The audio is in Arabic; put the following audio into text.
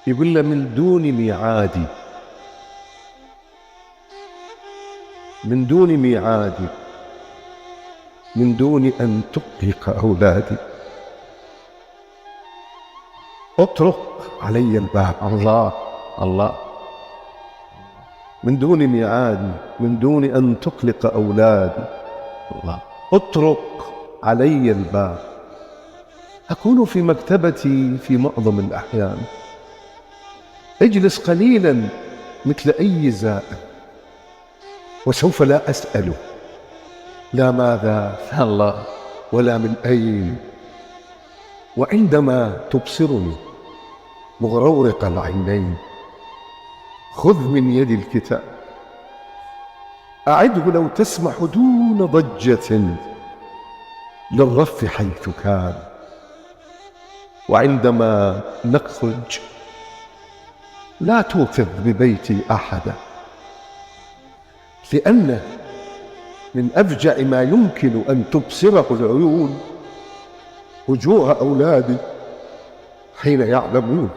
يقول له من دون ميعادي، من دون ميعادي، من دون أن تقلق أولادي، اطرق علي الباب. الله الله، من دون ميعادي، من دون أن تقلق أولادي، الله، اطرق علي الباب. أكون في مكتبتي في معظم الأحيان، اجلس قليلا مثل أي زائر، وسوف لا أسأله لا ماذا الله ولا من أين. وعندما تبصرني مغرورق العينين، خذ من يدي الكتاب، أعده لو تسمح دون ضجة للرف حيث كان. وعندما نخرج لا توثق ببيتي أحدا، لأن من أفجع ما يمكن أن تبصره العيون وجوه أولادي حين يعلمون